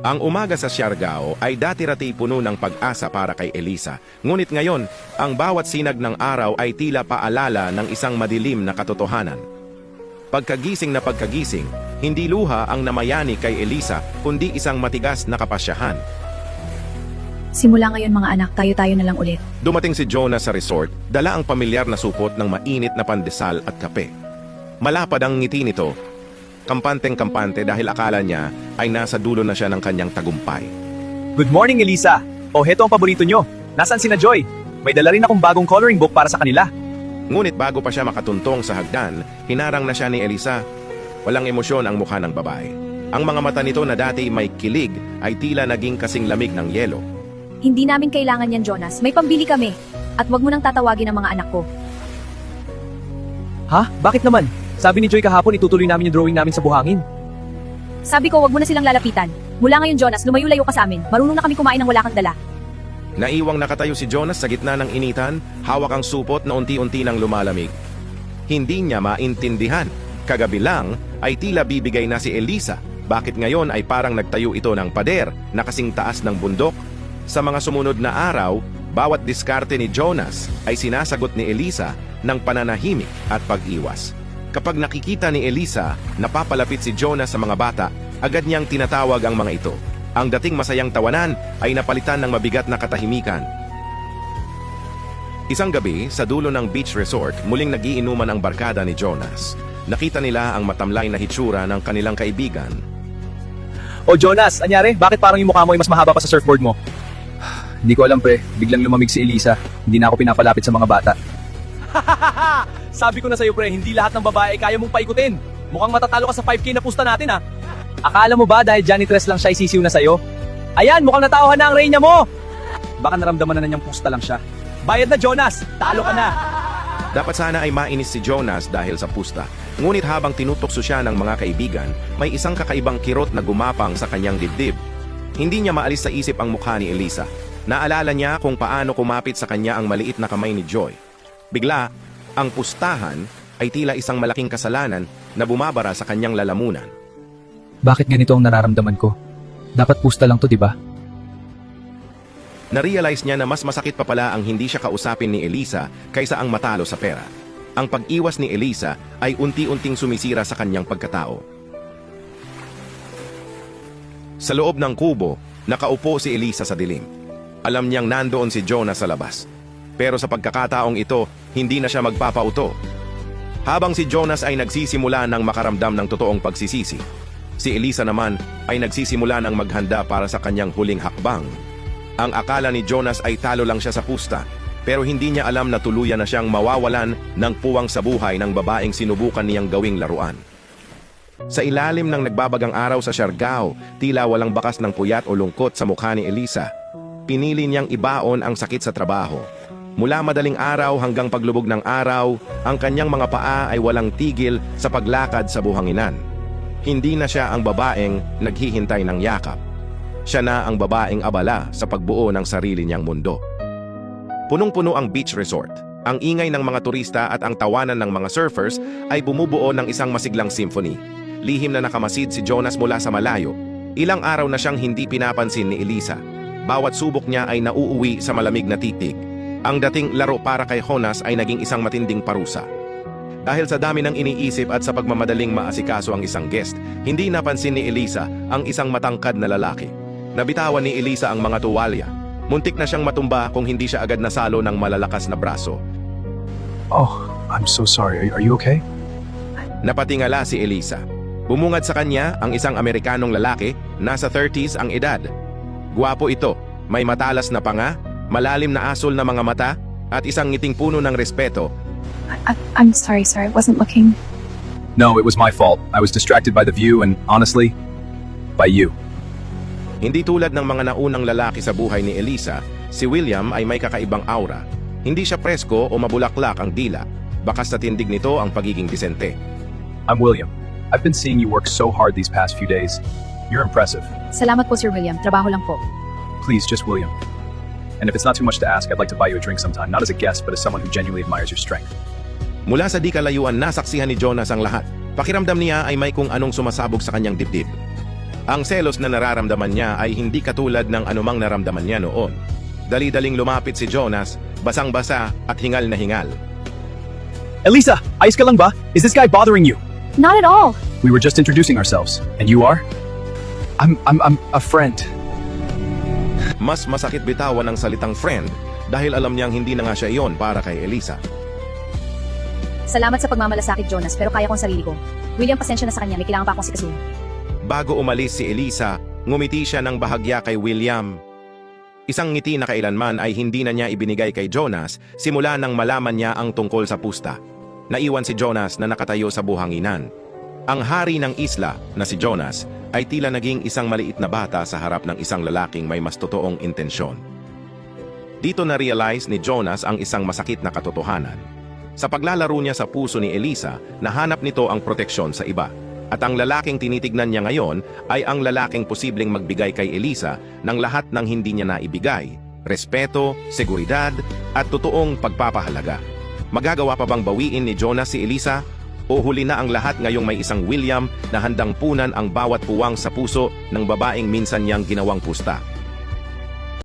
Ang umaga sa Siargao ay dati-rati puno ng pag-asa para kay Elisa. Ngunit ngayon, ang bawat sinag ng araw ay tila paalala ng isang madilim na katotohanan. Pagkagising na pagkagising, hindi luha ang namayani kay Elisa, kundi isang matigas na kapasyahan. Simula ngayon mga anak, tayo-tayo na lang ulit. Dumating si Jonah sa resort, dala ang pamilyar na supot ng mainit na pandesal at kape. Malapad ang ngiti nito. Kampanteng-kampante dahil akala niya ay nasa dulo na siya ng kanyang tagumpay. Good morning, Elisa! O, heto ang paborito nyo. Nasaan sina Joy? May dala rin akong bagong coloring book para sa kanila. Ngunit bago pa siya makatuntong sa hagdan, hinarang na siya ni Elisa. Walang emosyon ang mukha ng babae. Ang mga mata nito na dati may kilig ay tila naging kasing lamig ng yelo. Hindi namin kailangan yan, Jonas. May pambili kami. At wag mo nang tatawagin ang mga anak ko. Ha? Bakit naman? Sabi ni Joy kahapon itutuloy namin yung drawing namin sa buhangin. Sabi ko, wag mo na silang lalapitan. Mula ngayon, Jonas, lumayo-layo ka sa amin. Marunong na kami kumain ng wala kang dala. Naiwang nakatayo si Jonas sa gitna ng initan, hawak ang supot na unti-unti nang lumalamig. Hindi niya maintindihan. Kagabi lang ay tila bibigay na si Elisa. Bakit ngayon ay parang nagtayo ito ng pader na kasing taas ng bundok? Sa mga sumunod na araw, bawat diskarte ni Jonas ay sinasagot ni Elisa ng pananahimik at pag-iwas. Kapag nakikita ni Elisa na papalapit si Jonas sa mga bata, agad niyang tinatawag ang mga ito. Ang dating masayang tawanan ay napalitan ng mabigat na katahimikan. Isang gabi, sa dulo ng beach resort, muling nagiinuman ang barkada ni Jonas. Nakita nila ang matamlay na hitsura ng kanilang kaibigan. O Jonas, anyari? Bakit parang yung mukha mo ay mas mahaba pa sa surfboard mo? Hindi ko alam pre, biglang lumamig si Elisa. Hindi na ako pinapalapit sa mga bata. Sabi ko na sa'yo pre, hindi lahat ng babae kaya mong paikutin. Mukhang matatalo ka sa 5K na pusta natin ha. Akala mo ba dahil janitress lang siya isisiw na sa'yo? Ayan, mukhang natauhan na ang reyna mo. Baka naramdaman na niyang pusta lang siya. Bayad na Jonas, talo ka na. Dapat sana ay mainis si Jonas dahil sa pusta. Ngunit habang tinutokso siya ng mga kaibigan, may isang kakaibang kirot na gumapang sa kanyang dibdib. Hindi niya maalis sa isip ang mukha ni Elisa. Naalala niya kung paano kumapit sa kanya ang maliit na kamay ni Joy. Bigla, ang pustahan ay tila isang malaking kasalanan na bumabara sa kanyang lalamunan. Bakit ganito ang nararamdaman ko? Dapat pusta lang to, di ba? Narealize niya na mas masakit pa pala ang hindi siya kausapin ni Elisa kaysa ang matalo sa pera. Ang pag-iwas ni Elisa ay unti-unting sumisira sa kanyang pagkatao. Sa loob ng kubo, nakaupo si Elisa sa dilim. Alam niyang nandoon si Jonah sa labas. Pero sa pagkakataong ito, hindi na siya magpapauto. Habang si Jonas ay nagsisimula ng makaramdam ng totoong pagsisisi, si Elisa naman ay nagsisimula ng maghanda para sa kanyang huling hakbang. Ang akala ni Jonas ay talo lang siya sa pusta, pero hindi niya alam na tuluyan na siyang mawawalan ng puwang sa buhay ng babaeng sinubukan niyang gawing laruan. Sa ilalim ng nagbabagang araw sa Siargao, tila walang bakas ng puyat o lungkot sa mukha ni Elisa. Pinili niyang ibaon ang sakit sa trabaho. Mula madaling araw hanggang paglubog ng araw, ang kanyang mga paa ay walang tigil sa paglakad sa buhanginan. Hindi na siya ang babaeng naghihintay ng yakap. Siya na ang babaeng abala sa pagbuo ng sarili niyang mundo. Punong-puno ang beach resort. Ang ingay ng mga turista at ang tawanan ng mga surfers ay bumubuo ng isang masiglang symphony. Lihim na nakamasid si Jonas mula sa malayo. Ilang araw na siyang hindi pinapansin ni Elisa. Bawat subok niya ay nauuwi sa malamig na titig. Ang dating laro para kay Jonas ay naging isang matinding parusa. Dahil sa dami ng iniisip at sa pagmamadaling maasikaso ang isang guest, hindi napansin ni Elisa ang isang matangkad na lalaki. Nabitawan ni Elisa ang mga tuwalya. Muntik na siyang matumba kung hindi siya agad nasalo ng malalakas na braso. Oh, I'm so sorry. Are you okay? Napatingala si Elisa. Bumungad sa kanya ang isang Amerikanong lalaki, nasa 30s ang edad. Gwapo ito, may matalas na panga, malalim na asol na mga mata, at isang ngiting puno ng respeto. I'm sorry, sir. I wasn't looking. No, it was my fault. I was distracted by the view and, honestly, by you. Hindi tulad ng mga naunang lalaki sa buhay ni Elisa, si William ay may kakaibang aura. Hindi siya presko o mabulaklak ang dila. Bakas sa tindig nito ang pagiging disente. I'm William. I've been seeing you work so hard these past few days. You're impressive. Salamat po, Sir William. Trabaho lang po. Please, just William. And if it's not too much to ask, I'd like to buy you a drink sometime, not as a guest, but as someone who genuinely admires your strength. Mula sa di kalayuan, nasaksihan ni Jonas ang lahat. Pakiramdam niya ay may kung anong sumasabog sa kanyang dibdib. Ang selos na nararamdaman niya ay hindi katulad ng anumang naramdaman niya noon. Dali-daling lumapit si Jonas, basang-basa at hingal na hingal. Elisa, ayos ka lang ba? Is this guy bothering you? Not at all. We were just introducing ourselves. And you are? I'm a friend. Mas masakit bitawan ang salitang friend dahil alam niyang hindi na nga siya iyon para kay Elisa. Salamat sa pagmamalasakit, Jonas, pero kaya kong sarili ko. William, pasensya na sa kanya. May kailangan pa akong sikasuhin. Bago umalis si Elisa, ngumiti siya ng bahagya kay William. Isang ngiti na kailanman ay hindi na niya ibinigay kay Jonas simula nang malaman niya ang tungkol sa pusta. Naiwan si Jonas na nakatayo sa buhanginan. Ang hari ng isla na si Jonas ay tila naging isang maliit na bata sa harap ng isang lalaking may mas totoong intensyon. Dito na-realize ni Jonas ang isang masakit na katotohanan. Sa paglalaro niya sa puso ni Elisa, nahanap nito ang proteksyon sa iba. At ang lalaking tinitignan niya ngayon ay ang lalaking posibleng magbigay kay Elisa ng lahat ng hindi niya naibigay, respeto, seguridad, at totoong pagpapahalaga. Magagawa pa bang bawiin ni Jonas si Elisa? O huli na ang lahat ngayong may isang William na handang punan ang bawat puwang sa puso ng babaeng minsan niyang ginawang pusta?